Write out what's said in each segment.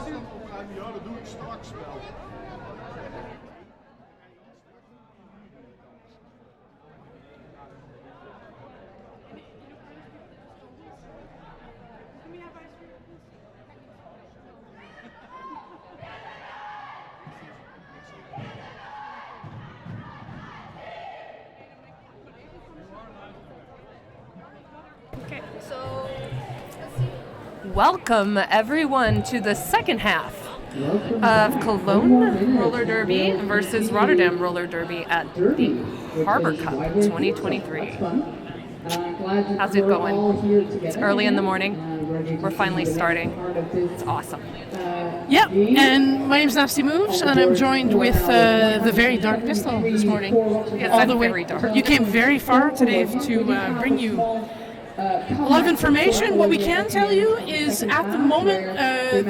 Ja, dat doe ik straks wel. Okay, so welcome everyone to the second half of Cologne Roller Derby versus Rotterdam Roller Derby at the Harbour Cup 2023. How's it going? It's early in the morning. We're finally starting. It's awesome. Yeah, and my name's Nasty Moves, and I'm joined with the very dark pistol this morning. Yes, all I'm the way. very dark. You came very far today to bring you a lot of information. What we can tell you is at the moment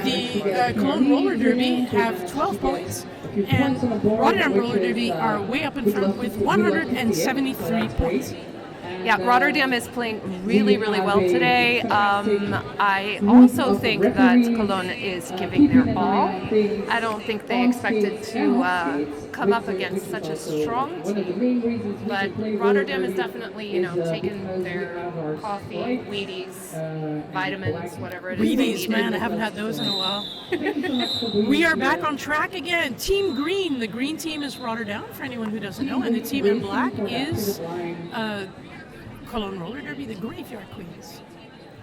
the Cologne Roller Derby have 12 points, and Rotterdam Roller Derby are way up in front with 173 points. Yeah, Rotterdam is playing really, really well today. I also think that Cologne is giving their all. I don't think they expected to come up against such a strong team, but Rotterdam is definitely, taking their coffee, Wheaties, vitamins, whatever it is. Wheaties, man, I haven't had those in a while. We are back on track again. Team Green, the green team is Rotterdam, for anyone who doesn't know, and the team in black is Cologne Roller Derby, the Graveyard Queens.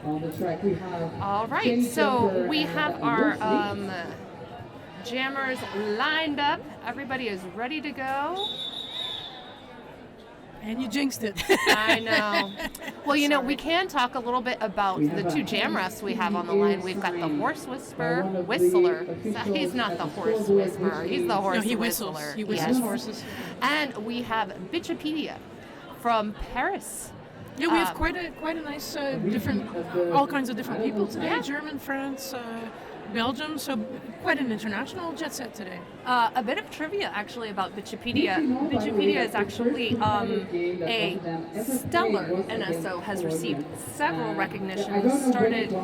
On the track we have. All right, so we have our jammers lined up. Everybody is ready to go. And you jinxed it. I know. Well, we can talk a little bit about the two jam refs we have on the line. We've got the horse whistler. He's not the horse whisperer. He's the horse he whistler. Whistles. He whistles horses. And we have Bitchipedia from Paris. Yeah, we have quite a nice all kinds of different people today. Yeah. German, France, Belgium, so quite an international jet set today. A bit of trivia actually about Bitchipedia. Bitchipedia is actually a stellar NSO, has received several recognitions, started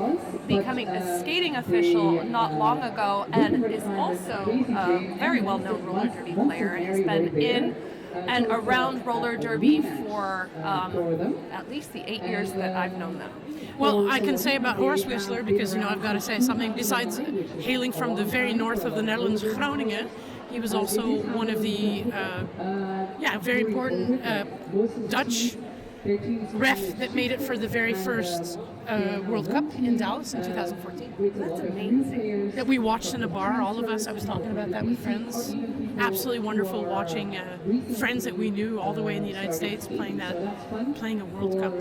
becoming a skating official not long ago, and is also a very well-known roller derby player, and has been in and around roller derby for at least the 8 years that I've known them. Well, I can say about Horse Whistler, because, I've got to say something. Besides hailing from the very north of the Netherlands, Groningen, he was also one of the, very important Dutch ref that made it for the very first World Cup in Dallas in 2014. That's amazing. That we watched in a bar, all of us. I was talking about that with friends. Absolutely wonderful watching friends that we knew all the way in the United States playing a World Cup.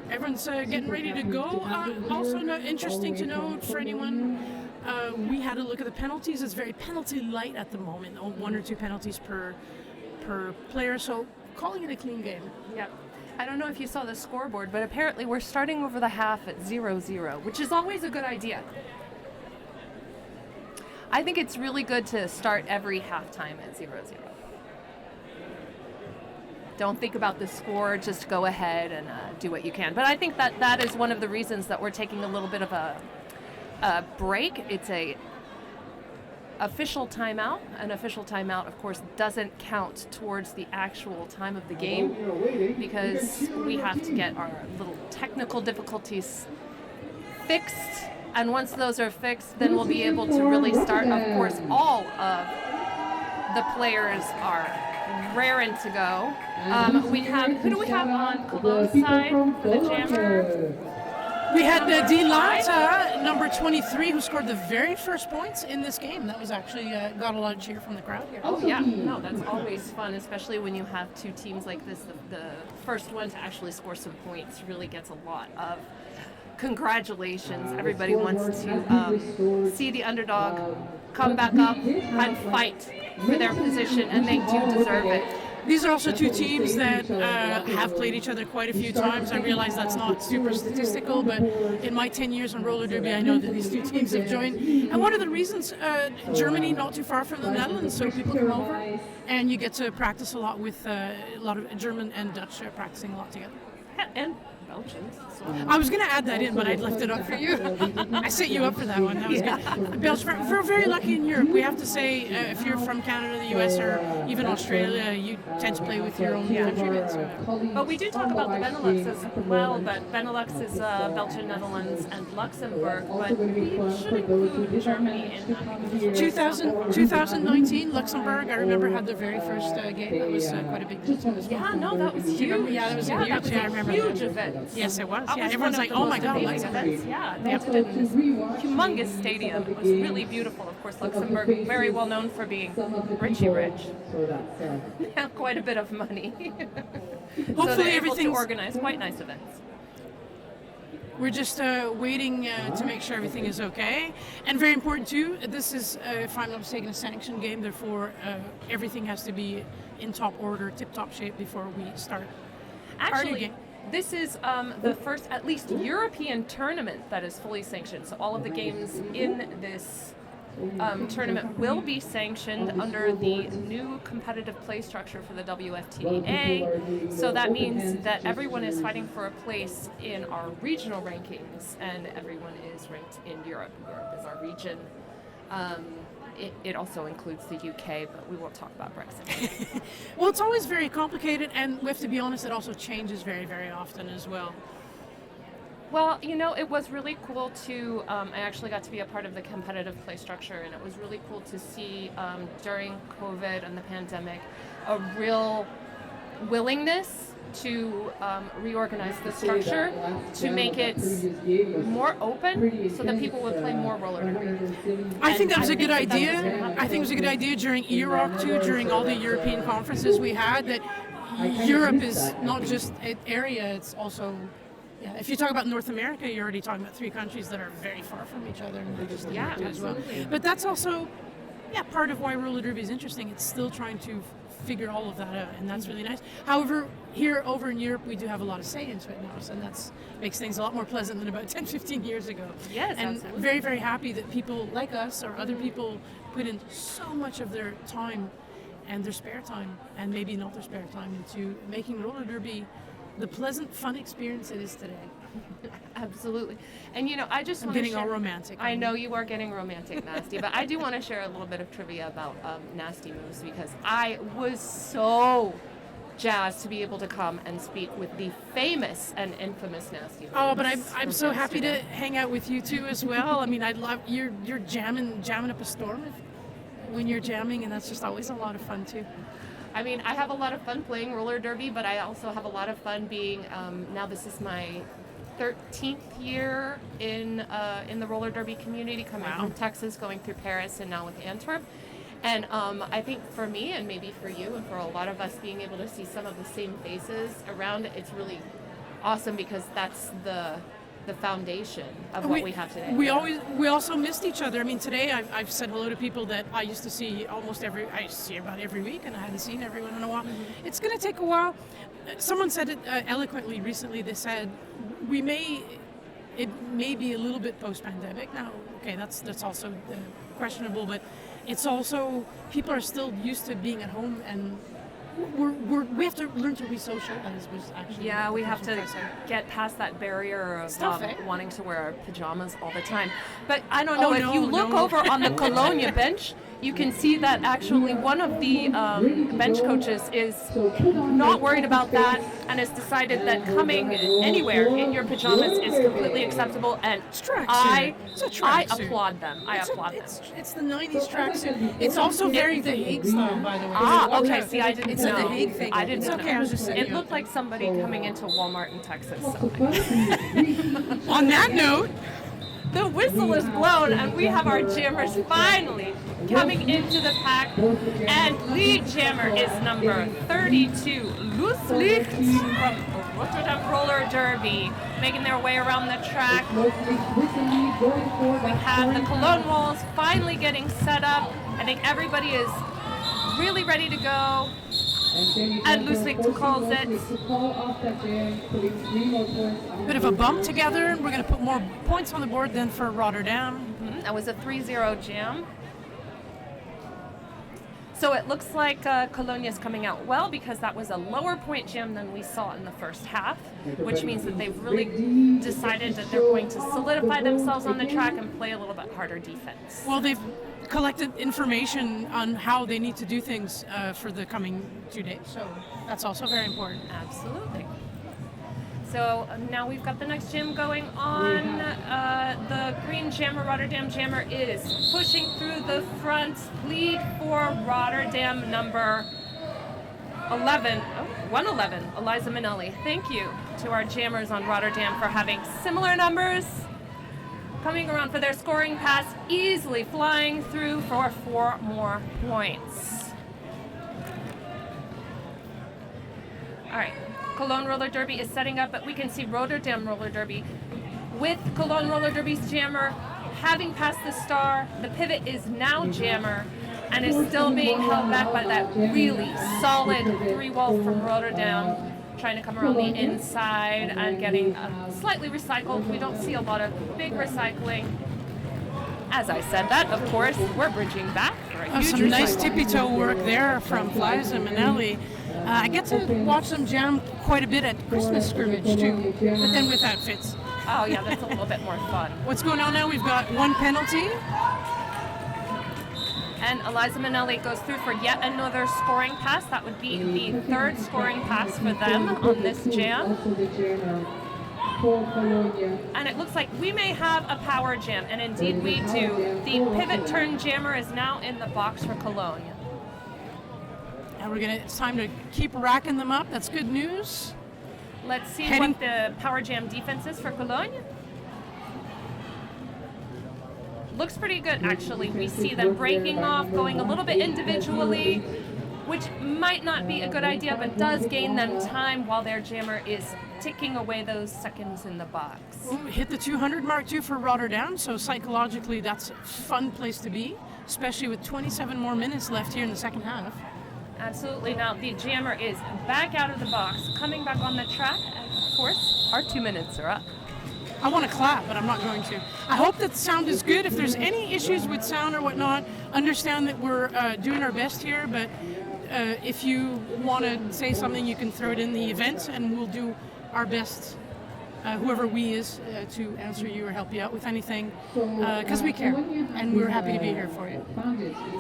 Everyone's getting ready to go. Also interesting to note for anyone, we had a look at the penalties. It's very penalty light at the moment, 1 or 2 penalties per player, so calling it a clean game. Yep. I don't know if you saw the scoreboard, but apparently we're starting over the half at 0-0, which is always a good idea. I think it's really good to start every halftime at 0-0. Don't think about the score, just go ahead and do what you can. But I think that is one of the reasons that we're taking a little bit of a break. It's a official timeout. An official timeout, of course, doesn't count towards the actual time of the game because we have to get our little technical difficulties fixed. And once those are fixed, then we'll be able to really start. Of course, all of the players are raring to go. Who do we have on Cologne's side for the jammer? We had Dilata, number 23, who scored the very first points in this game. That was actually got a lot of cheer from the crowd here. Oh yeah, no, that's always fun, especially when you have two teams like this. The first one to actually score some points really gets a lot of congratulations. Everybody wants to see the underdog come back up and fight for their position, and they do deserve it. These are also two teams that have played each other quite a few times. I realize that's not super statistical, but in my 10 years on roller derby, I know that these two teams have joined. And one of the reasons, Germany, not too far from the Netherlands, so people come over and you get to practice a lot with a lot of German and Dutch practicing a lot together. And Belgians. So. I was going to add that in, but I'd left it up for you. I set you up for that one. That was good. Belgium, we're very lucky in Europe. We have to say, if you're from Canada, the US, or even Australia, you tend to play with your own countrymen. So. But we do talk about the Benelux as well, but Benelux is Belgium, Netherlands, and Luxembourg, but we should include Germany in that. 2019, Luxembourg, I remember, had their very first game. That was quite a big deal too as well. Yeah, no, that was huge. Yeah, that was a huge, I remember huge that. event. Yes, it was. That Yeah, was everyone's like, oh my god, Luxembourg. Yeah, they put it in this humongous stadium. It was really beautiful. Of course, Luxembourg, very well known for being richy rich. Yeah, quite a bit of money. Hopefully so they're able everything's... to organize quite nice events. We're just waiting to make sure everything is okay. And very important too, this is, if I'm not mistaken, a sanctioned game, therefore everything has to be in top order, tip-top shape before we start. Actually, this is the first, at least, European tournament that is fully sanctioned. So all of the games in this tournament will be sanctioned under the new competitive play structure for the WFTDA. So that means that everyone is fighting for a place in our regional rankings, and everyone is ranked in Europe. Europe is our region. It also includes the UK, but we won't talk about Brexit. Well, it's always very complicated, and we have to be honest, it also changes very, very often as well. Well, you know, it was really cool to, I actually got to be a part of the competitive play structure, and it was really cool to see during COVID and the pandemic a real willingness to reorganize the structure to make it more open so that people would play more roller derby. I think that was a good idea. I think it was a good idea during EROC too, during all the European conferences we had, that Europe is not just an area, it's also... Yeah, if you talk about North America, you're already talking about 3 countries that are very far from each other, and they're just as well. But that's also, part of why roller derby is interesting. It's still trying to figure all of that out, and that's really nice. However, here over in Europe, we do have a lot of say into it now, and that makes things a lot more pleasant than about 10, 15 years ago. Yes, and absolutely. very, very happy that people like us or other people put in so much of their time and their spare time, and maybe not their spare time, into making roller derby the pleasant, fun experience it is today. Absolutely. And, you know, I just I'm want to getting share, all romantic. I know you are getting romantic, Nasty, but I do want to share a little bit of trivia about Nasty Moves, because I was so jazzed to be able to come and speak with the famous and infamous Nasty Moves. Oh, but I'm so happy to hang out with you too as well. I mean, I love you're jamming up a storm when you're jamming, and that's just always a lot of fun too. I mean, I have a lot of fun playing roller derby, but I also have a lot of fun being, now this is my 13th year in the roller derby community, coming from Texas, going through Paris, and now with Antwerp. And I think for me, and maybe for you, and for a lot of us, being able to see some of the same faces around it, it's really awesome, because that's the foundation of what we have today. We also missed each other. I mean, today I've said hello to people that I used to see about every week, and I hadn't seen everyone in a while. Mm-hmm. It's going to take a while. Someone said it eloquently recently. They said it may be a little bit post-pandemic now. Okay, that's also questionable, but it's also, people are still used to being at home, and we have to learn to be social, as was actually. Yeah, we have to get past that barrier of wanting to wear pajamas all the time. But I don't know, if you look over on the Colonge bench, you can see that actually one of the bench coaches is not worried about that, and has decided that coming anywhere in your pajamas is completely acceptable, and I applaud them. It's the 90s tracksuit. It's also very The Hague style, by the way. Okay, see, I didn't know. It's a The Hague thing. I didn't know. Okay, I was just saying. It looked like somebody coming into Walmart in Texas. So. On that note, the whistle is blown, and we have our jammers finally coming into the pack. And lead jammer is number 32, Loose Licht from Rotterdam Roller Derby, making their way around the track. We have the Cologne walls finally getting set up. I think everybody is really ready to go. And Loose Licht calls it. Bit of a bump together, and we're going to put more points on the board than for Rotterdam. Mm-hmm. That was a 3-0 jam. So it looks like Colonge is coming out well because that was a lower point jam than we saw in the first half, which means that they've really decided that they're going to solidify themselves on the track and play a little bit harder defense. Well, they've collected information on how they need to do things for the coming 2 days, so that's also very important. Absolutely. So now we've got the next jam going on. The green jammer, Rotterdam jammer, is pushing through the front. Lead for Rotterdam number 111, Eliza Minnelli. Thank you to our jammers on Rotterdam for having similar numbers. Coming around for their scoring pass, easily flying through for 4 more points. All right. Cologne Roller Derby is setting up, but we can see Rotterdam Roller Derby with Cologne Roller Derby's jammer having passed the star. The pivot is now jammer and is still being held back by that really solid 3-wall from Rotterdam, trying to come around the inside and getting slightly recycled. We don't see a lot of big recycling. As I said that, of course, we're bridging back for a huge Some nice recycle. tippy toe work there from Eliza Minnelli. I get to watch them jam quite a bit at Christmas scrimmage too, but then with outfits. Oh yeah, that's a little bit more fun. What's going on now? We've got 1 penalty. And Eliza Minnelli goes through for yet another scoring pass. That would be the 3rd scoring pass for them on this jam. And it looks like we may have a power jam, and indeed we do. The pivot turn jammer is now in the box for Cologne. And it's time to keep racking them up. That's good news. Let's see what the power jam defense is for Cologne. Looks pretty good, actually. We see them breaking off, going a little bit individually, which might not be a good idea, but does gain them time while their jammer is ticking away those seconds in the box. Well, we hit the 200 mark too for Rotterdam, so psychologically that's a fun place to be, especially with 27 more minutes left here in the second half. Absolutely. Now the jammer is back out of the box, coming back on the track, and of course, our 2 minutes are up. I want to clap, but I'm not going to. I hope that the sound is good. If there's any issues with sound or whatnot, understand that we're doing our best here, but if you want to say something, you can throw it in the event, and we'll do our best, whoever we is, to answer you or help you out with anything, because we care, and we're happy to be here for you.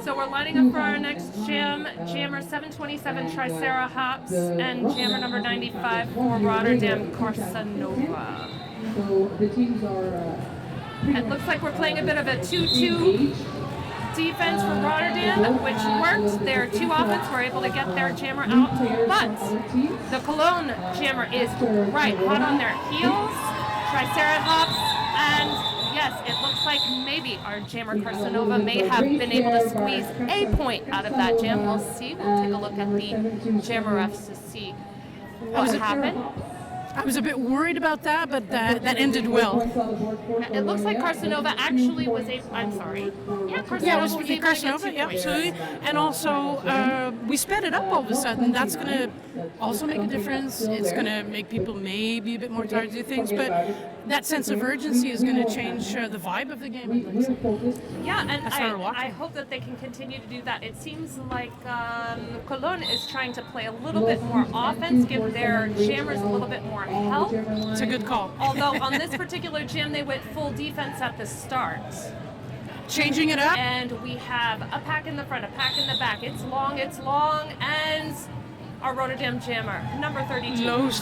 So we're lining up for our next jam, jammer 727 Tricera Hops, and jammer number 95 for Rotterdam Corsanova. So the teams are. It looks like we're playing a bit of a 2-2 defense for Rotterdam, which worked. Their 2 offense were able to get their jammer out, but the Cologne jammer is right hot on their heels. Tricera Hops, and yes, it looks like maybe our jammer Corsanova may have been able to squeeze a point out of that jam. We'll see. We'll take a look at the jammer refs to see what happened. I was a bit worried about that, but that ended well. It looks like Corsanova actually was a. I'm sorry. Yeah, Corsanova was able to get 2 Corsanova, yeah, points. absolutely. And also, we sped it up all of a sudden. That's going to also make a difference. It's going to make people maybe a bit more tired to do things, but that sense of urgency is going to change the vibe of the game. I'd like to say. Yeah, and That's how we're watching. I hope that they can continue to do that. It seems like Cologne is trying to play a little bit more offense, give their jammers a little bit more help. It's a good call. Although on this particular jam, they went full defense at the start. Changing it up. And we have a pack in the front, a pack in the back. It's long, and our Rotterdam jammer, number 32. Loos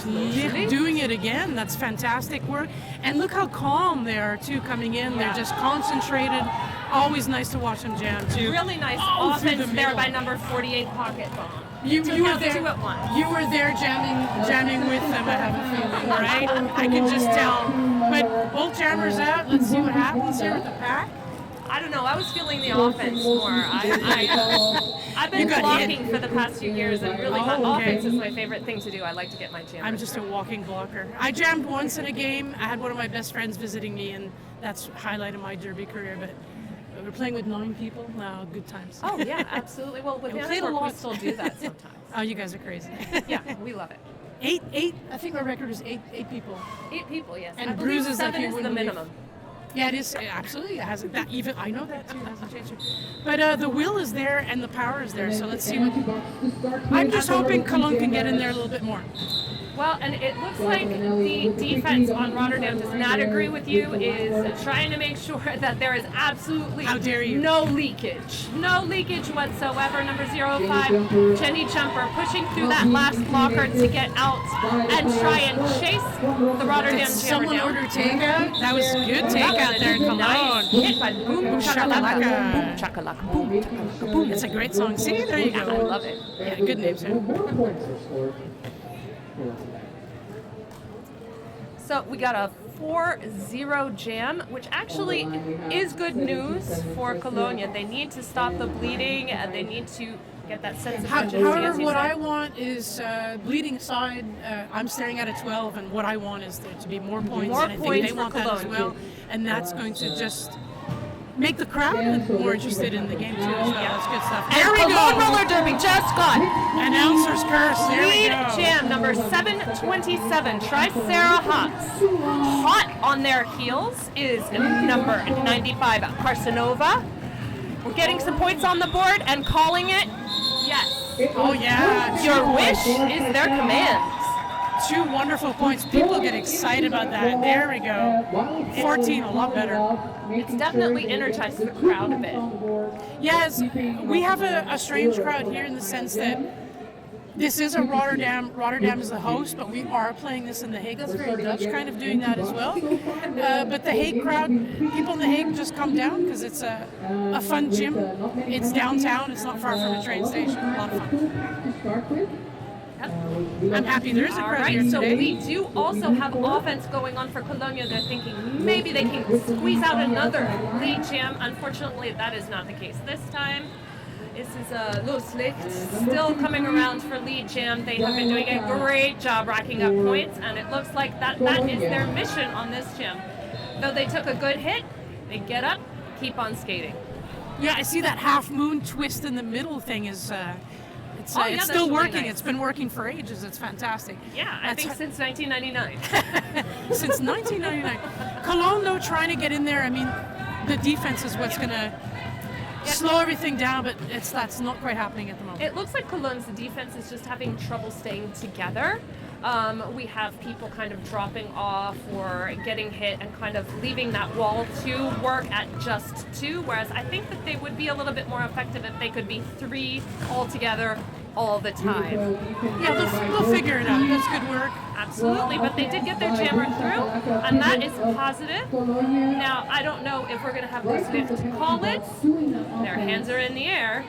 doing it again. That's fantastic work. And look how calm they are, too, coming in. They're just concentrated. Always nice to watch them jam, too. Really nice through offense the there middle. by number 48 Pocket Bomb. You were there. 2 at once. You were there jamming with them. I have a feeling, right? I can just tell. But both jammers out. Let's see what happens here with the pack. I don't know. I was feeling the offense more. I've been blocking for the past few years, and really, offense is my favorite thing to do. I like to get my jam. I'm just a walking blocker. I jammed once in a game. I had one of my best friends visiting me, and that's highlighted my derby career. But we're playing with 9 people. Now, good times. Oh yeah, absolutely. Well, with Antwerp, we still do that sometimes. Oh, you guys are crazy. Yeah, we love it. 8. I think our record is 8 people. 8 people, yes. And I believe bruises like 7 you is the wouldn't believe. minimum. Yeah, it is absolutely. It hasn't that even. I know that too. It hasn't changed. But the will is there and the power is there. So let's see what. I'm just hoping Colonge can get in there a little bit more. Well, and it looks like the defense on Rotterdam does not agree with you, is trying to make sure that there is absolutely How dare you. no leakage. No leakage whatsoever. Number 05, Jenny Jumper, pushing through that last blocker to get out and try and chase the Rotterdam Did jammer someone down. order takeout? That was good takeout there in Nice Colonge. hit by Boom Chakalaka. Shakalaka. Boom Chakalaka. Boom Chakalaka. Boom. It's a great song. See, there you I go. love it. Yeah, good names here. So we got a 4-0 jam, which actually is good news for Colonge. They need to stop the bleeding, and they need to get that sense of urgency. as However, you what said. I want is bleeding aside. I'm staring at a 12, and what I want is there to be more points, More and I think points they for want that as Colonge. well. And that's going to just make the crowd more interested in the game too. As well. That's good stuff. And There we Cologne go. Roller Derby just got Announcer's curse. There we lead go. jam number 727. Tricera Hots. Hot on their heels is number 95 Carcinova. We're getting some points on the board and calling it. Yes. Oh yeah. Your wish is their command. Two wonderful points. People get excited about that. There we go. 14, a lot better. It's definitely energized the crowd a bit. Yes, we have a strange crowd here in the sense that this is a Rotterdam. Rotterdam is the host, but we are playing this in The Hague. That's very Dutch, kind of doing that as well. But the Hague crowd, people in The Hague just come down because it's a fun gym. It's downtown. It's not far from a train station. A lot of fun. I'm happy there is a All crowd here right, so today. we do also have offense going on for Colonge. They're thinking maybe they can squeeze out another lead jam. Unfortunately, that is not the case this time. This is Los Licht still coming around for lead jam. They have been doing a great job racking up points, and it looks like that is their mission on this jam. Though they took a good hit, they get up, keep on skating. Yeah, I see that half moon twist in the middle thing is. Oh, yeah, it's that's still really working. nice. It's been working for ages. It's fantastic. Yeah, I think since 1999. Since 1999. Cologne, though, trying to get in there. I mean, the defense is what's going to slow everything down, but that's not quite happening at the moment. It looks like Cologne's defense is just having trouble staying together. We have people kind of dropping off or getting hit and kind of leaving that wall to work at just 2, whereas I think that they would be a little bit more effective if they could be 3 all together all the time. Yeah, they'll figure it out. That's good work. Absolutely, but they did get their jammer through, and that is positive. Now, I don't know if we're going to have Los Licht call it. Their hands are in the air.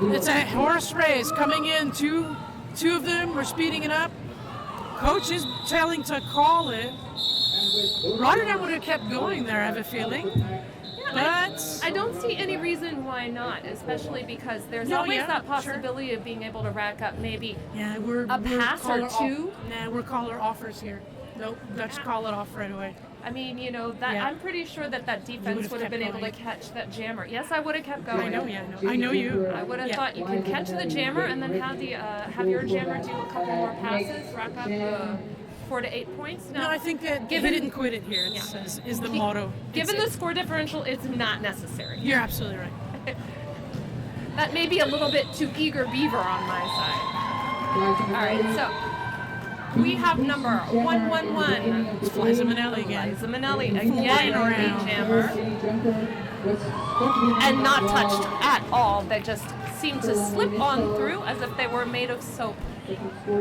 It's a horse race coming in. Two of them. We're speeding it up. Coach is telling to call it. Rotterdam would have kept going there, I have a feeling. But I don't see any reason why not, especially because there's always that possibility of being able to rack up maybe we're a pass or 2. We're caller offers here. Nope, Dutch call it off right away. I mean, I'm pretty sure that defense would have been able to catch that jammer. Yes, I would have kept going. I know you. I would have thought you can catch the jammer and then have your jammer do a couple more passes, rack up 4 to 8 points. No, I think that he didn't quit it here. Is the motto. Given the score differential, it's not necessary. You're absolutely right. That may be a little bit too eager beaver on my side. All right, so we have number 111. It's Liza Minnelli again. Liza Minnelli again, lead jammer. And not touched at all. They just seem to slip on through as if they were made of soap.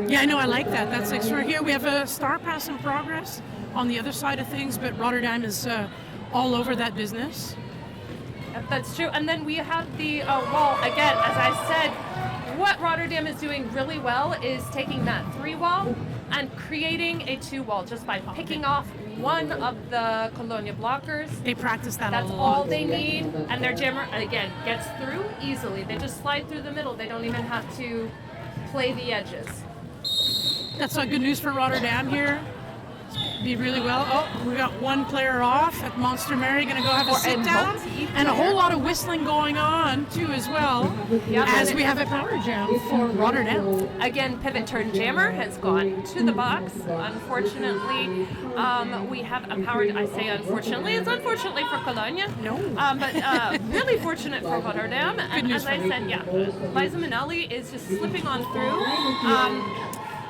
Yeah, I know. I like that. That's extra. Here we have a star pass in progress on the other side of things, but Rotterdam is all over that business. That's true. And then we have the wall again. As I said, what Rotterdam is doing really well is taking that 3 wall and creating a 2 wall just by picking off one of the Colonge blockers. They practice that That's a lot. all they need, and their jammer again gets through easily. They just slide through the middle. They don't even have to play the edges. That's good news for Rotterdam here. Be really well. Oh, we got one player off at Monster Mary, going to go have a sit down, and a whole lot of whistling going on too as well, as we have a power jam for Rotterdam. Again, pivot turn jammer has gone to the box. Unfortunately, we have a power. I say unfortunately, it's unfortunately for Colonge. No. But really fortunate for Rotterdam. And news as I for you. said, Liza Minnelli is just slipping on through.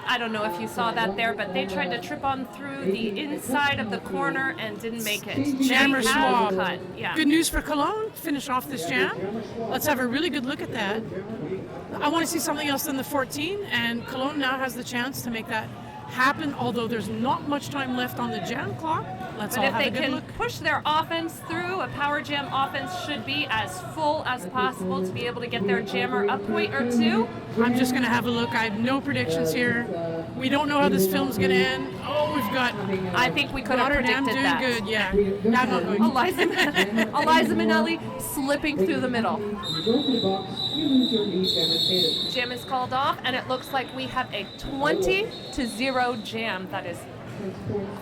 I don't know if you saw that there, but they tried to trip on through the inside of the corner and didn't make it. Jammer They have swab. cut. Yeah. Good news for Cologne. Finish off this jam. Let's have a really good look at that. I want to see something else than the 14, and Cologne now has the chance to make that happen, although there's not much time left on the jam clock. Let's But all if have they a good can look. push their offense through, a power jam offense should be as full as possible to be able to get their jammer a point or two. I'm just going to have a look. I have no predictions here. We don't know how this film's going to end. Oh, we've got I think we could have Rotterdam predicted doing that. good. Yeah, I'm not going to. Eliza Minnelli slipping through the middle. You go to the box, you lose your lead, Jammer status. Jam is called off, and it looks like we have a 20-0 jam. That is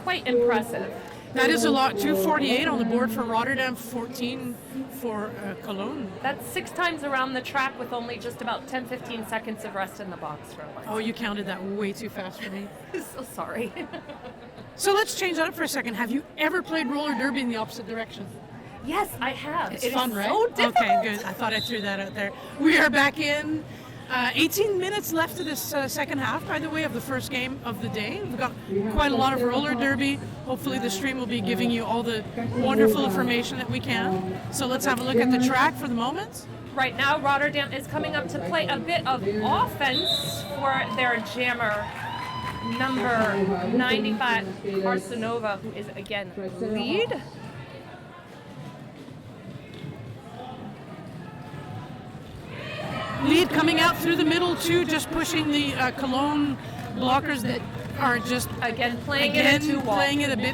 quite impressive. That is a lot. 248 on the board for Rotterdam, 14 for Cologne. That's 6 times around the track with only just about 10-15 seconds of rest in the box for Eliza. Oh, you counted that way too fast for me. So sorry. So let's change that up for a second. Have you ever played roller derby in the opposite direction? Yes, I have. It's It is fun, right? so difficult. Okay, good. I thought I threw that out there. We are back in. 18 minutes left to this second half, by the way, of the first game of the day. We've got quite a lot of roller derby. Hopefully the stream will be giving you all the wonderful information that we can. So let's have a look at the track for the moment. Right now, Rotterdam is coming up to play a bit of offense for their jammer, number 95, Arsenova, who is again lead. Lead coming out through the middle too, just pushing the Cologne blockers that are just Again, playing again it in 2-wall. playing it a bit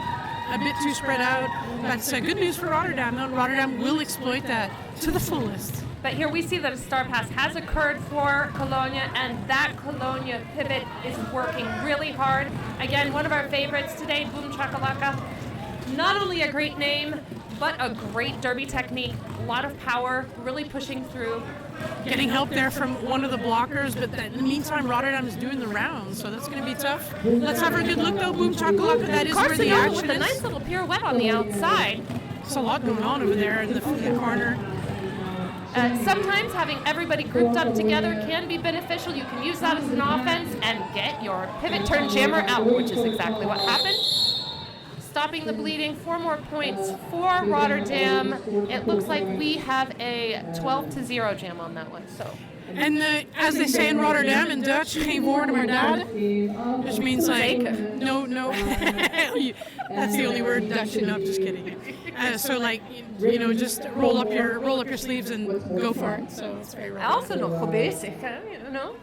too spread out. That's good news for Rotterdam. Though. Rotterdam will exploit that to the fullest. But here we see that a star pass has occurred for Colonge, and that Colonge pivot is working really hard. Again, one of our favorites today, Boom Chakalaka. Not only a great name, but a great derby technique. A lot of power, really pushing through. Getting help there from one of the blockers, but in the meantime, Rotterdam is doing the rounds, so that's going to be tough. Let's have a good look, though. Boom Chakalaka, that is where the Carcinova action with a is. nice little pirouette on the outside. There's a lot going on over there in the corner. Sometimes having everybody grouped up together can be beneficial. You can use that as an offense and get your pivot turn jammer out, which is exactly what happened. Stopping the bleeding, 4 more points for Rotterdam. It looks like we have a 12-0 jam on that one. So, And as they say in Rotterdam in Dutch, geen woorden maar daden, which means like no. That's the only word Dutch. No, I'm just kidding. So like just roll up your sleeves and go for it. So it's very I also know goed bezig, you know?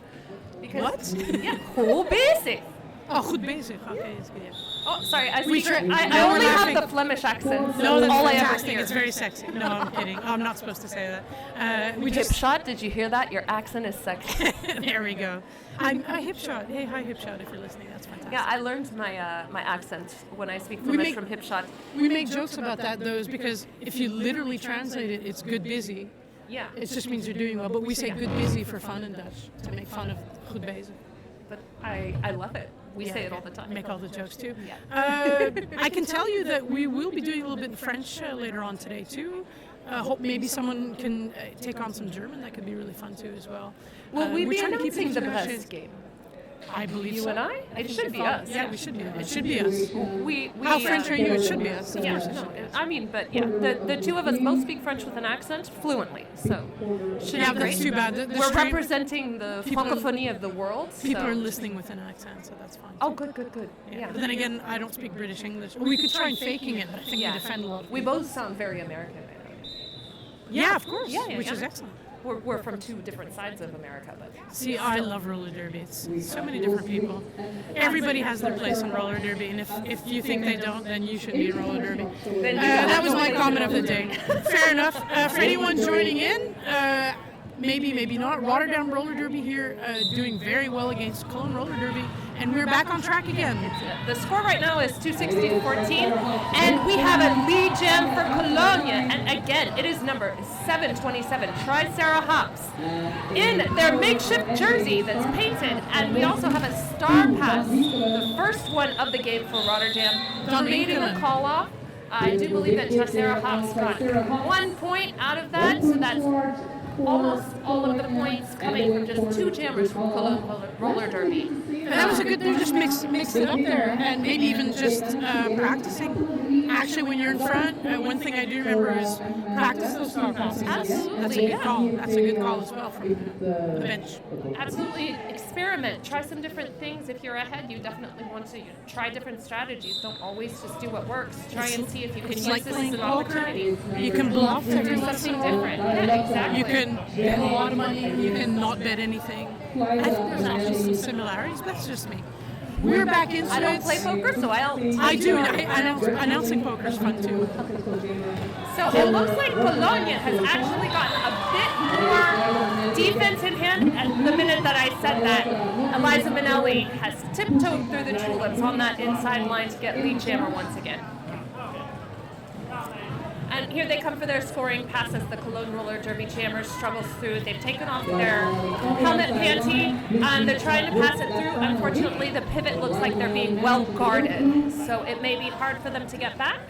Because, what? Yeah, goed bezig. Oh, goed bezig. Okay, that's good. Yeah. Oh, sorry. I No, only we're have laughing. the Flemish accent. So No, that's all I ever fantastic. hear. It's very sexy. No, I'm kidding. I'm not supposed to say that. We Hip just shot, did you hear that? Your accent is sexy. there we go. I'm a hip shot. Hey, hi hip shot. If you're listening, that's fantastic. Yeah, I learned my accent when I speak We Flemish make- from hip shot. We make jokes about that, though, is because if you literally translate it, it's good busy. Yeah, It just means you're doing well. But we say good busy for fun in Dutch to make fun of goed bezig. but I love it. We say it all the time. Make all the jokes too. Yeah. I can tell you that we will be doing a little bit in French later on today too. Hope maybe someone can take on some German. That could be really fun too as well. Will we we're be trying to keep announcing things the negotiated. Brest game? I believe You so. and I? It should be us. Yeah, we should be. It should be us. We How French are you? It should be us. Of Yeah, course it no, should be us. I mean, but yeah, the two of us both speak French with an accent fluently, so should Yeah, be but that's great. too bad. The We're stream- representing the people- francophonie of the world. People so. are listening with an accent, so that's fine. Oh, good. Yeah. But then again, I don't speak British English. We could try faking it, but I think Yeah. we defend a lot of We people. both sound very American. I know. Yeah, of course. Yeah, which yeah. is excellent. We're from two different sides of America, but See, I love roller derby. It's so many different people. Everybody has their place in roller derby, and if you think they don't, then you should be in roller derby. That was my comment of the day. Fair enough. For anyone joining in, maybe not. Rotterdam roller derby here doing very well against Cologne roller derby, And we're back on track again. The score right now is 260-14, and we have a lead jam for Colonge. And again, it is number 727, Try Sarah Hops, in their makeshift jersey that's painted. And we also have a star pass, the first one of the game for Rotterdam, creating a call-off. I do believe that Try Sarah Hops got 1 point out of that, so that's almost all of the points coming from just 2 jammers from Colonge Roller Derby. And that was a good thing, just mix it up there, and maybe even just practicing. Actually, when you're in front, one thing I do remember is practice those star passes. Absolutely, That's a good call. That's a good call as well from the bench. Absolutely, experiment. Try some different things. If you're ahead, you definitely want to try different strategies. Don't always just do what works. Try and see if you can use like this as playing an poker. opportunity You can bluff to do every once in something a while. different. Yeah, exactly. You can bet a lot of money. You can not bet anything. I think there's actually some similarities, but that's just me. We're back into I don't it. play poker, so I'll. I do. Announcing poker is fun too. So it looks like Colonge has actually gotten a bit more defense in hand. At the minute that I said that, Eliza Minnelli has tiptoed through the tulips on that inside line to get lead jammer once again. And here they come for their scoring pass as the Colonge Roller Derby jammers struggles through. They've taken off their helmet panty and they're trying to pass it through. Unfortunately, the pivot looks like they're being well guarded, so it may be hard for them to get back.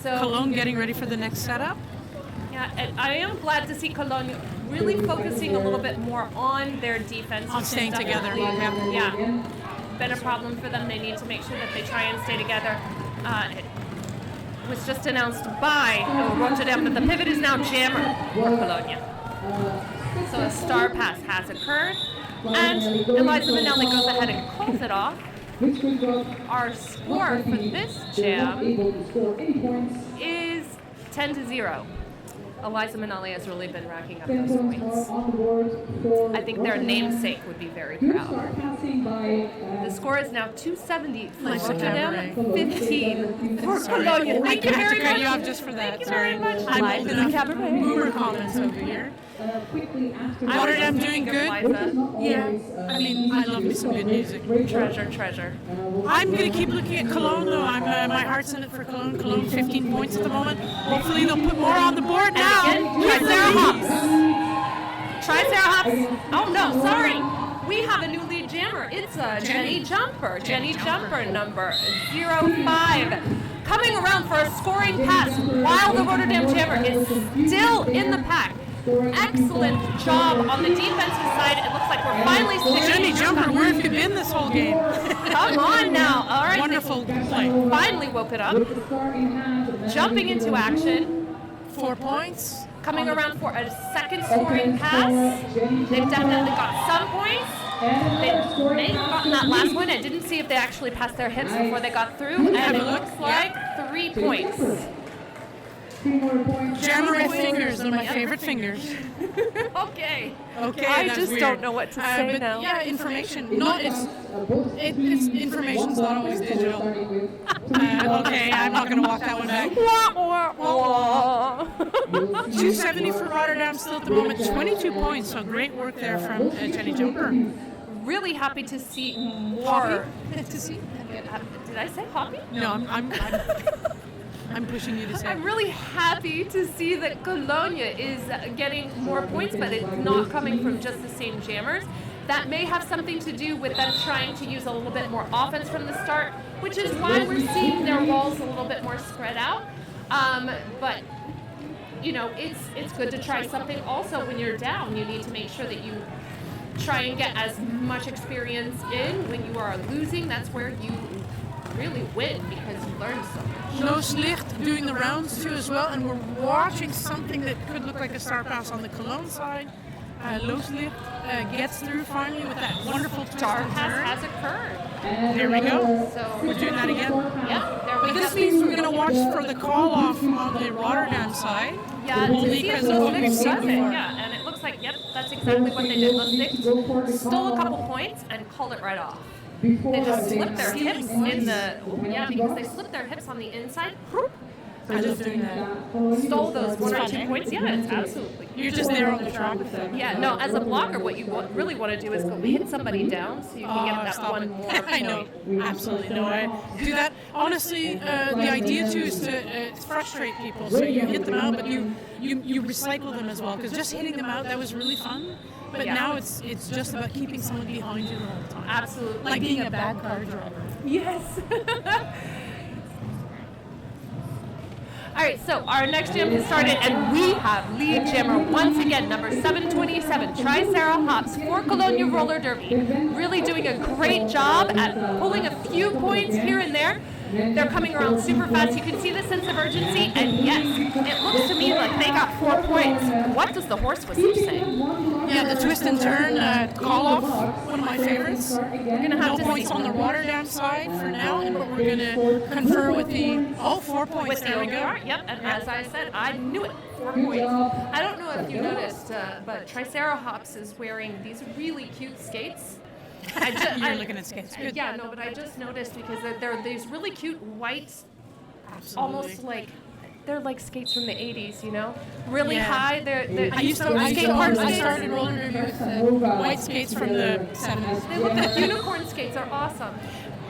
So Colonge getting ready for the next setup. yeah, and I am glad to see Colonge really focusing a little bit more on their defense. On staying together. Yeah. Been a problem for them. They need to make sure that they try and stay together. It was just announced by Rotterdam that the pivot is now jammer for Colonge. So a star pass has occurred, and Eliza Minnelli goes ahead and calls it off. Our score for this jam is 10-0. Eliza Minnelli has really been racking up those points. I think their namesake would be very proud. The score is now 270 for Rotterdam, 15 for Colonge. Thank you very much. You off just for that. Thank you very much. I'm Liza old enough. Cabaret. Boomer comments over here. Rotterdam doing good. Yeah, I mean, I love me some good music. Treasure. I'm going to keep looking at Colonge, though. My heart's in it for Colonge. Colonge, 15 points at the moment. Hopefully they'll put more on the board now. Try Sarah Hops. Try Sarah Hops. Oh no, sorry. We have a new lead jammer. It's Jenny Jumper. Jenny Jumper, number 05. Coming around for a scoring pass while the Rotterdam jammer is still in the pack. Excellent job on the defensive side. It looks like we're finally seeing Jenny Jumper, where have you been this whole game? Come on now. All right. Wonderful play. Finally woke it up. Jumping into action. 4 points. Coming around for a second scoring pass. They've definitely got some points. They may have gotten that last one. I didn't see if they actually passed their hips before they got through. And it looks like 3 points. Jammer my fingers, they're my favorite fingers. Okay. Okay, I that's just weird. don't know what to say but now. Yeah, information. No, it's information's not always digital. Okay, I'm not going to walk that one back. 270 for Rotterdam still at the moment, 22 points. So great work there from Jenny Jumper. Really happy to see more. Hoppy? To see? Did I say hoppy? No, I'm pushing you to say. I'm really happy to see that Colonge is getting more points, but it's not coming from just the same jammers. That may have something to do with them trying to use a little bit more offense from the start, which is why we're seeing their walls a little bit more spread out. But you know, it's good to try something. Also, when you're down, you need to make sure that you try and get as much experience in. When you are losing, that's where you really win because you learn so much. Looslicht doing the rounds too as well, and we're watching something that could look like a star pass on the Colonge side. Looslicht gets through finally with that wonderful Star twist pass and turn. has occurred. There we go. So We're doing that again. yeah, there we But go. this means we're going to watch for the call off on the Rotterdam side. Yeah, to see if Because of what we've Looslicht seen does it. before. Yeah, and it looks like, yep, that's exactly what they did. Looslicht stole a couple points and called it right off. They just slipped their hips in the, because they slipped their hips on the inside. I love doing that. stole those one or fun, two eh? points. Yeah, it's absolutely. You're just there on the track with them. Yeah, no, as a blocker, what you really want to do is go hit somebody down so you can get that Stop one it. more I know, absolutely. No, I do that. Honestly, the idea too is to frustrate people. So you hit them out, but you recycle them as well. Because just hitting them out, that was really fun. But Yeah. now it's just about keeping someone behind you the whole time. Absolutely. Like being a bad car driver. Yes. All right, so our next jam has started, and we have lead jammer once again, number 727, Tricera Hops for Colonge Roller Derby. Really doing a great job at pulling a few points here and there. They're coming around super fast. You can see the sense of urgency, and yes, it looks to me like they got 4 points. What does the horse whistle say? Yeah, the twist and turn call off, one of my favorites. We're gonna have No to points see on the Rotterdam side for now, but we're going to confer with the 4 points. with There we the go. OBR. Yep, and as I said, I knew it. 4 points. I don't know if you noticed, but Tricera Hops is wearing these really cute skates. You're looking at skates. Good. Yeah, no, but I just noticed because they're these really cute white, Absolutely. almost like they're like skates from the 80s, you know, really Yeah. high. They're I used to skate park I skates. started roller derby with white skates from the 70s. They look like unicorn skates are awesome.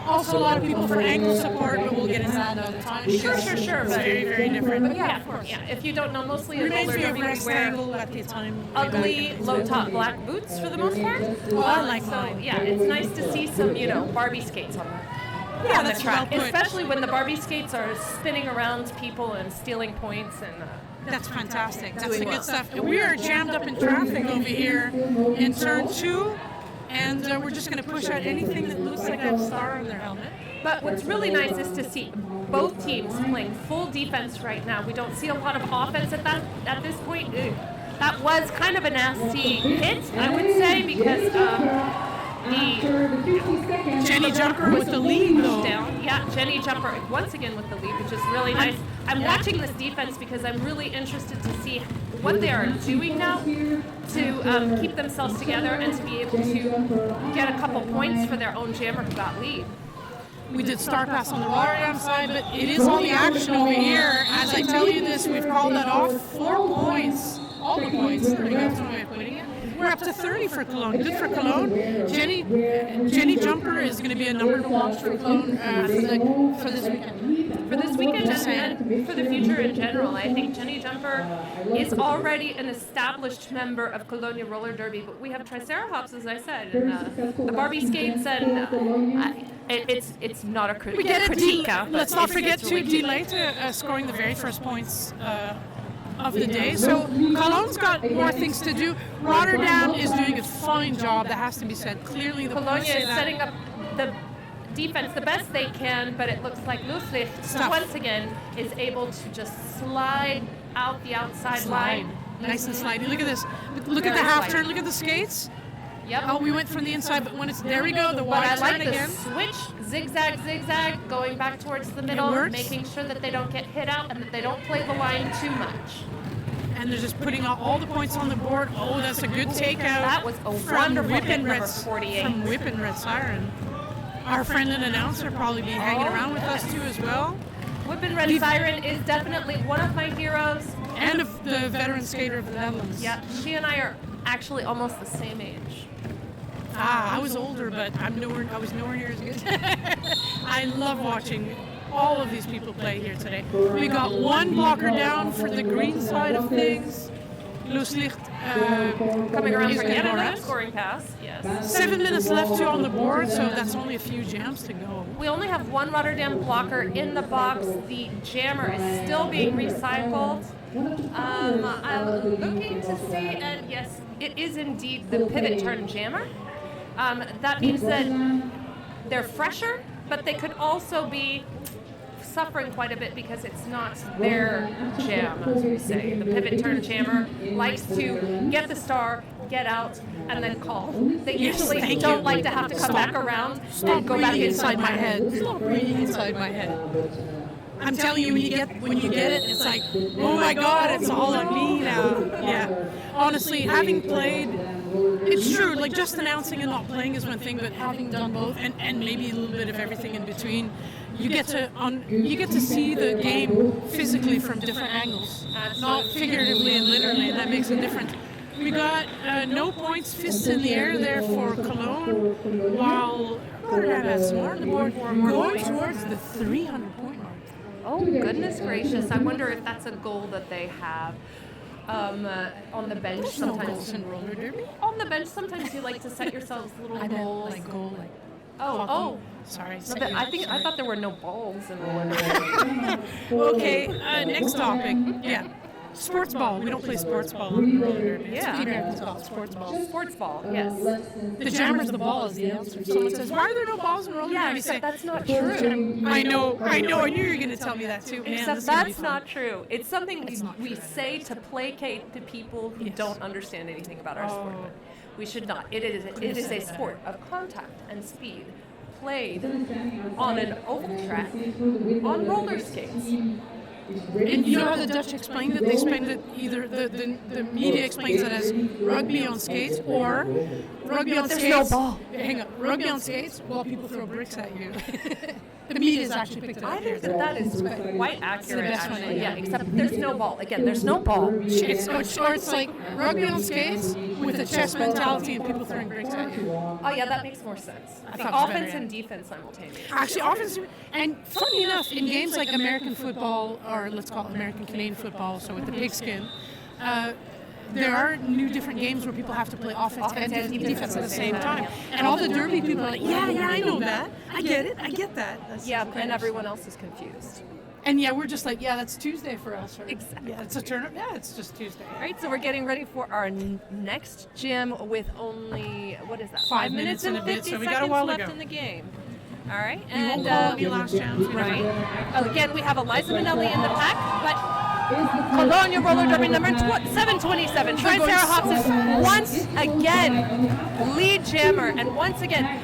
Also, a lot of people for ankle support, but we'll get into that another time. Sure. It's But very, very different. yeah, of course. Yeah, if you don't know, mostly in Reminds roller me of derby we Rex wear Tangle at the time. ugly low-top black boots for the most part. I like so mine. yeah, it's nice to see some, Barbie skates on the Yeah, on the that's track, well put. especially when the Barbie skates are spinning around people and stealing points and. That's fantastic. That's Doing the well. good stuff. We are jammed up in traffic over here in turn 2, and we're just going to push out anything that looks like a star on their helmet. But what's really nice is to see both teams playing full defense right now. We don't see a lot of offense at this point. That was kind of a nasty hit, I would say, because Jenny Jumper with the lead, though. down. Yeah, Jenny Jumper once again with the lead, which is really nice. I'm watching this defense because I'm really interested to see what they are doing now to keep themselves together and to be able to get a couple points for their own jammer who got lead. We did Star Pass on the Rotterdam side, but it is all the action over here. As I tell you this, we've called that off 4 points. All the points. There we go. That's one way of putting it. We're up to 30 for Colonge. Good for Colonge. Jenny Jumper is going to be a number to watch for Colonge for this weekend. For this weekend Just saying. and for the future in general, I think Jenny Jumper is already an established member of Colonge Roller Derby, but we have Tricera Hops, as I said, and the Barbie skates, and it's not a We get it. critique. But Let's not it's forget to really cute. delay to scoring the very first points of the day. So Cologne's got more things to do. Rotterdam is doing a fine job. That has to be said. Clearly, the Colonge points say is that. setting up the defense the best they can, but it looks like Looslicht Stuff. once again is able to just slide out the outside line. Nice and slidey. Look at this. Look at the Very half slidey. turn. Look at the skates. Yep. Oh, we went from the inside, but when it's there we go. The But wide I turn like the again. switch, zigzag, going back towards the middle, works. making sure that they don't get hit out and that they don't play the line too much. And they're just putting all the points on the board. Oh, that's a good takeout. That was a from wonderful hit, Whippin' number Red, 48. From Whippin' Red Siren. Our friend and announcer probably be hanging around with us too as well. Whippin' Red Siren is definitely one of my heroes. And the veteran skater of the Netherlands. Yeah, she and I are actually almost the same age. I was older, but I was nowhere near as good. I love watching all of these people play here today. We got one blocker down for the green side of things. Looslicht Coming around is for gonna yet go another rest. scoring pass. Yes. 7 minutes left too on the board, so that's only a few jams to go. We only have one Rotterdam blocker in the box. The jammer is still being recycled. I'm looking to see, and yes, it is indeed the pivot turn jammer. That means that they're fresher, but they could also be suffering quite a bit because it's not their jam, as we say. The pivot turn jammer likes to get the star, get out, and then call. They Yes, usually thank don't you. like to have to come Stop. back around Stop and go back breathing inside my head. Stop breathing inside my head. I'm telling you, when you get it, it's like, oh my God, it's all on me now. Yeah. Honestly, having played It's true, like just announcing and not playing is one thing, but having done both and maybe a little bit of everything in between, you get to see the game physically from different angles, not figuratively and literally, and that makes a difference. We got no points, fists in the air there for Cologne, while Rotterdam has more on the board, going towards the 300-point mark. Oh, goodness gracious. I wonder if that's a goal that they have on the bench. There's sometimes. no goals in roller derby. On the bench, sometimes you like to set yourselves little I meant goals. like goal, like Oh. sorry. No, but I thought there were no balls in roller derby. Okay, next topic. Yeah. Sports ball. We don't play sports ball on roller derby. Yeah. It's Americans call it sports ball. Sports ball, yes. The jammer's the ball is the answer. If someone says, why are there no balls in roller Yeah, derby? except that's not true. I know. I knew you were going to tell me that too. Man, Except this is gonna be that's fun. not true. It's something not we true. say to placate the people who Yes. don't understand anything about our sport. But we should not. It is a sport of contact and speed played on an oval track on roller skates. And you know how the Dutch explained it? They explained it either the media explains it as rugby on skates or rugby on There's skates. no ball. Hang on, rugby on skates while people throw bricks at you. The media's actually picked it up I here. think that is quite accurate, best one, actually. yeah. Yeah, except there's no ball. Again, there's no ball. It's like rugby on skates with a chess mentality and people throwing bricks at you. Oh, yeah, that makes more sense. I think thought it was offense better, and defense simultaneously. Actually, offense, and funny enough, in games like American football, or let's call it American Canadian football, so with the pigskin, there are new different games where people have to play offense and defense at the same time. And all the derby people are like, yeah, I know that. I get it. I get that. That's Yeah, crazy. and everyone else is confused. And yeah, we're just like, yeah, that's Tuesday for us. Or, Exactly. Yeah, it's a turn up. Yeah, it's just Tuesday. All right, so we're getting ready for our next gym with only, what is that? 5 minutes and a bit, 50 so we got a seconds while to left go. in the game. All right, We won't and call it the last chance. right. Again, we have Eliza Minnelli in the pack, but Colonge Roller Derby number 727. Tri-Sarah Hops is once again lead jammer, and once again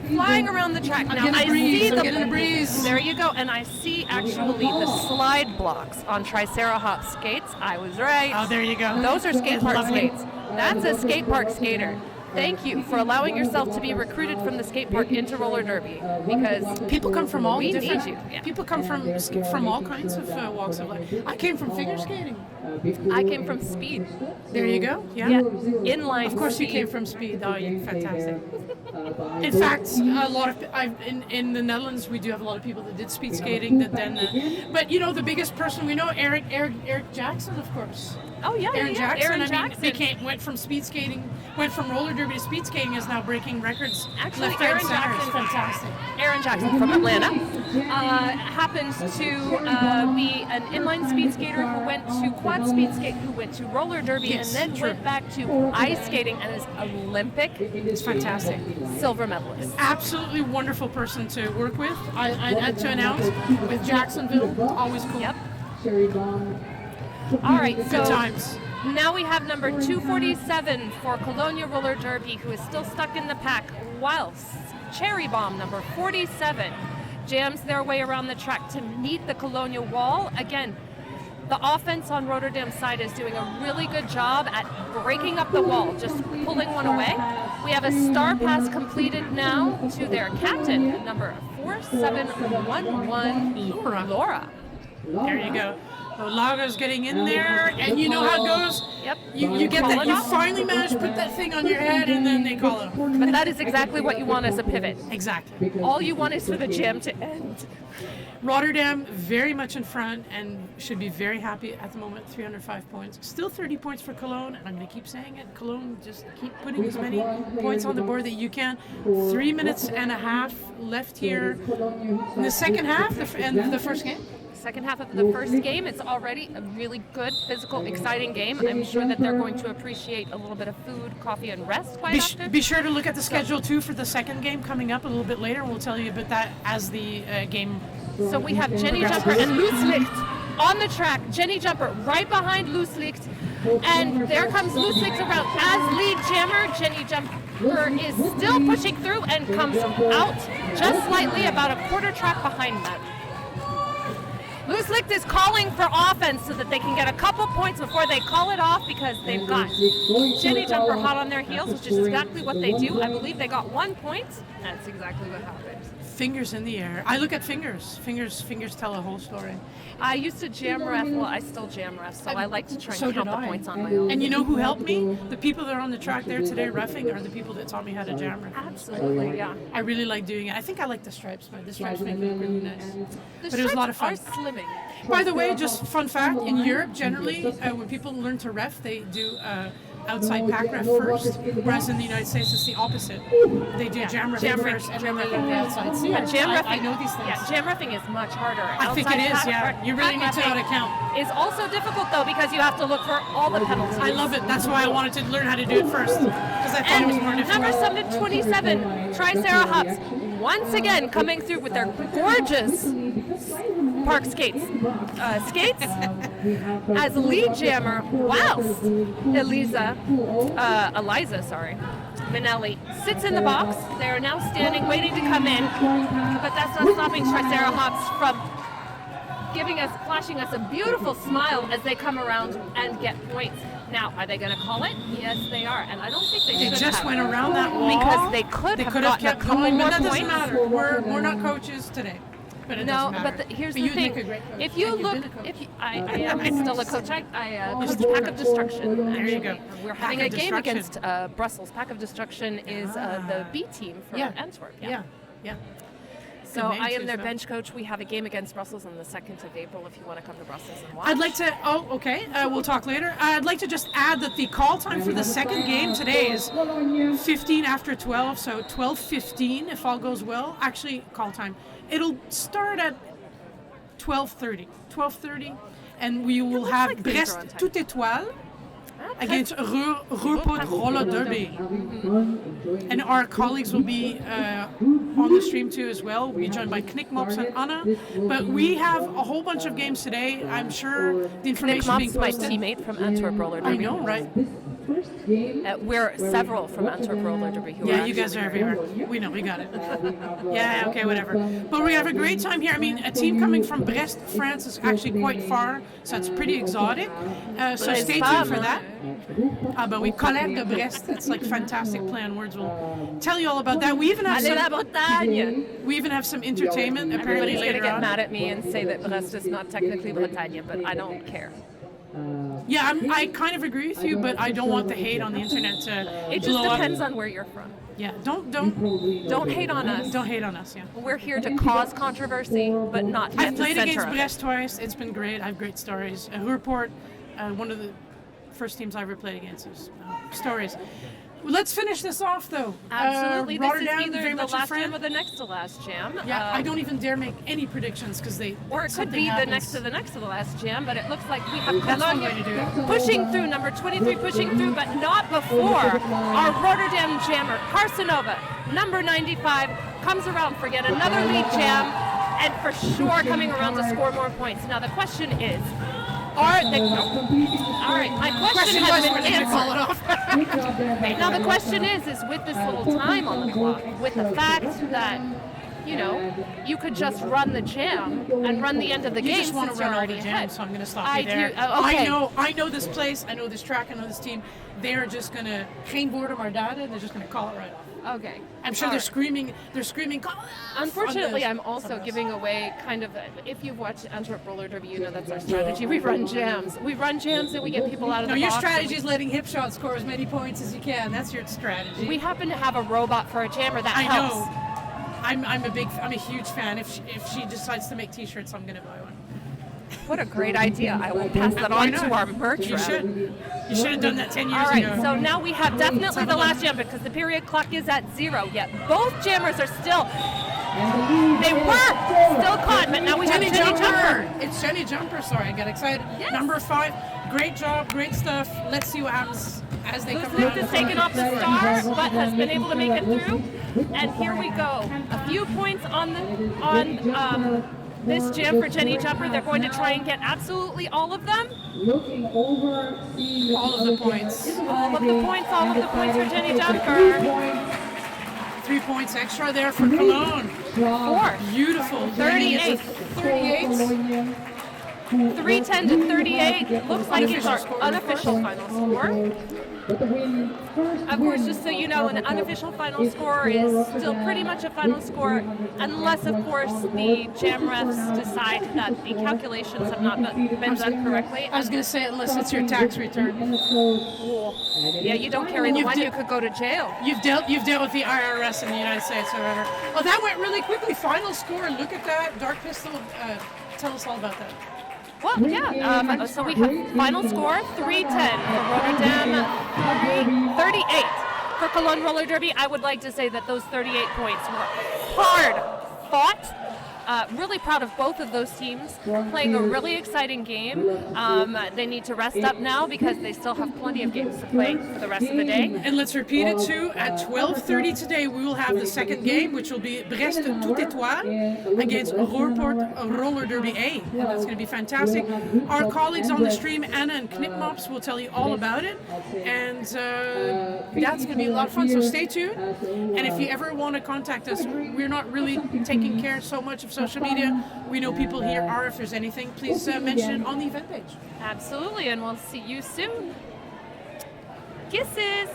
flying around the track. Now I see I'm getting a breeze. There you go, and I see actually the slide blocks on Tri-Sarah Hop skates. I was right. Oh, there you go. Those are skate park Lovely. skates. That's a skate park skater. Thank you for allowing yourself to be recruited from the skate park into roller derby, because People come from all we different. need you. Yeah. People come from all kinds of walks of life. I came from figure skating. I came from speed. There you go. Yeah, inline. Of course, you speed. came from speed. Oh, you're fantastic. In fact, a lot of in the Netherlands, we do have a lot of people that did speed skating. That then, but you know, the biggest person we know, Eric Jackson, of course. Oh yeah, Aaron yeah, Jackson. Aaron I mean, Jackson. went from speed skating, went from roller derby to speed skating, is now breaking records. Actually, left, right, Aaron and center. It's Jackson, fantastic. Aaron Jackson from Atlanta happens to be an inline speed skater who went to quad speed skate, who went to roller derby, Yes, and then true. went back to ice skating and is Olympic It's fantastic. silver medalist. Absolutely wonderful person to work with. I had to announce with Jacksonville. Always cool. Yep. Cherry bomb. All right, Good so times. now we have number 247 for Colonge Roller Derby, who is still stuck in the pack, whilst Cherry Bomb, number 47, jams their way around the track to meet the Colonge wall. Again, the offense on Rotterdam's side is doing a really good job at breaking up the wall, just pulling one away. We have a star pass completed now to their captain, number 4711, Laura. There you go. So Laga's getting in there, and you know how it goes. Yep. You get Call that. it You off. finally manage to put that thing on your head, and then they call it off. But that is exactly what you want as a pivot. Exactly. All you want is for the jam to end. Rotterdam very much in front and should be very happy at the moment. 305 points. Still 30 points for Cologne, and I'm going to keep saying it. Cologne, just keep putting as many points on the board that you can. 3 minutes and a half left here in the second half and the first game. Second half of the first game, it's already a really good, physical, exciting game. I'm sure that they're going to appreciate a little bit of food, coffee, and rest quite often. Be sure to look at the schedule too for the second game coming up a little bit later. We'll tell you about that as the game. So we have Jenny Jumper and Looslicht on the track. Jenny Jumper right behind Looslicht. And there comes Looslicht around as lead jammer. Jenny Jumper is still pushing through and comes out just slightly, about a quarter track behind them. Looslicht is calling for offense so that they can get a couple points before they call it off because they've got Jenny Jumper hot on their heels, which is exactly what they do. I believe they got 1 point. That's exactly what happened. Fingers in the air. I look at fingers. Fingers tell a whole story. I used to jam ref. Well, I still jam ref, so I like to try and So count did the I. points on my own. And you know who helped me? The people that are on the track there today reffing are the people that taught me how to jam ref. Absolutely, yeah. I really like doing it. I think I like the stripes, but the stripes make it really nice. The But it was a lot of fun. stripes are slimming. By the way, just fun fact, in Europe, generally, when people learn to ref, they do outside pack ref first, whereas in the United States, it's the opposite. They do jam ref first, and then they get the outside. See, But jam reffing, I know these things. Yeah, jam reffing is much harder. I think it is, yeah. You really need to know how to count. Is also difficult though because you have to look for all the penalties. I love it. That's why I wanted to learn how to do it first, because I thought it was more And difficult. number 27, Tri-Sarah Hops, once again coming through with their gorgeous park skates. As lead jammer, whilst Eliza Minelli sits in the box. They are now standing, waiting to come in, but that's not stopping Tri-Sarah Hops from flashing us a beautiful smile as they come around and get points. Now, are they going to call it? Yes, they are, and I don't think they should just have. went around that wall because they could have gotten kept a couple going, more but that doesn't points. matter. We're not coaches today. But it No, doesn't matter. but here's But the you'd thing. make a great coach. If you And you've look, been a coach. I am still a coach. I coach Pack of Destruction. There you go. We're Pack having of a game Destruction. against Brussels. Pack of Destruction is the B team for Antwerp. Yeah. So Good name I am too, their so. bench coach. We have a game against Brussels on the 2nd of April if you want to come to Brussels and watch. I'd like to, we'll talk later. I'd like to just add that the call time for the second game today is 15 after 12, so 12:15 if all goes well. Actually, call time. It'll start at 12:30, and we will have like these are Brest on time. Tout Étoile against Ruhrpott Roller Derby. And our colleagues will be on the stream too as well. We'll be joined by Knick Mops and Anna. But we have a whole bunch of games today. I'm sure the Nick information being Mops, my posted. teammate from Antwerp Roller I Derby. know, right? We're several from Antwerp Roller Derby who Yeah, are you guys are everywhere. We know, we got it. Yeah, okay, whatever. But we have a great time here. I mean, a team coming from Brest, France is actually quite far, so it's pretty exotic. So stay tuned for that. But we Colère de Brest. It's like fantastic play on words. We'll tell you all about that. We even have Allez la Bretagne! some entertainment apparently Everybody's going to later get on. mad at me and say that Brest is not technically Bretagne, but I don't care. Yeah, I kind of agree with you, but I don't want the hate on the internet to It just blow up. depends on where you're from. Yeah, don't hate on us. Don't hate on us. Yeah. We're here to cause controversy, but not I've at the played center against of it. Brest twice. It's been great. I have great stories. Ruhrpott, one of the first teams I ever played against. Is stories. Well, let's finish this off, though. Absolutely. This is Rotterdam, either very the much a last friend. jam or the next to last jam. Yeah, I don't even dare make any predictions because they. Or it could something be the happens. next to the next to the last jam, but it looks like we have That's one Colonge way to do it. pushing through, number 23 pushing through, but not before our Rotterdam jammer, Carcinova, number 95, comes around for yet another lead jam, and for sure coming around to score more points. Now the question is, all right, my question has been answered. Now the question is with this little time on the clock, with the fact that, you know, you could just run the jam and run the end of the You game just want since to you're run all the already jams, ahead. so I'm going to stop I you there. do. Okay. I know this place. I know this track. I know this team. They're just going to geen woorden maar daden. They're just going to call it right off. Okay. I'm sure All they're right. screaming. They're screaming. "Call it off!" Unfortunately, on I'm this. also Something giving away kind of, if you've watched Antwerp Roller Derby, you know that's our strategy. We run jams. We run jams and we get people out of No, the your box. strategy is letting Hipshot score as many points as you can. That's your strategy. We happen to have a robot for a jammer that I helps. know. I'm a huge fan. If she decides to make T-shirts, I'm gonna buy one. What a great idea. I will pass that Why on not? to our merch You rep. should. You should have done that 10 years All right, ago. so now we have definitely the last jam because the period clock is at 0. Yet both jammers are still, they were still caught, but now we have Jenny Jenny Jumper. It's Jenny Jumper. Sorry, I got excited. Yes. Number 5. Great job. Great stuff. Let's see what happens as they come Luke around. has taken off the star, but has been able to make it through. And here we go. A few points on this jam for Jenny Jumper. They're going to try and get absolutely all of them. Looking over, seeing All of the points. All of the points for Jenny Jumper. 3 points extra there for Colonge. 4. Beautiful. 38. 38. 310 to 38 looks like it's our unofficial final score. Of course, just so you know, an unofficial final score is still pretty much a final score, unless, of course, the jam refs decide that the calculations have not been done correctly. I was going to say, unless it's your tax return. Yeah, you don't carry the one, you could go to jail. You've dealt with the IRS in the United States or whatever. Oh, that went really quickly. Final score. Look at that. Dark Pistol. Tell us all about that. Well, yeah, so we have final score 310 for Rotterdam, 38 for Cologne Roller Derby. I would like to say that those 38 points were hard fought. Really proud of both of those teams playing a really exciting game. They need to rest up now because they still have plenty of games to play for the rest of the day. And let's repeat it too. At 12:30 today, we will have the second game, which will be Brest Tout Étoile against Roerpoort Roller Derby A. And that's going to be fantastic. Our colleagues on the stream, Anna and Knipmops, will tell you all about it. And that's going to be a lot of fun, so stay tuned. And if you ever want to contact us, we're not really taking care so much of social media. We know people here are. If there's anything, please mention it on the event page. Absolutely, and we'll see you soon. Kisses!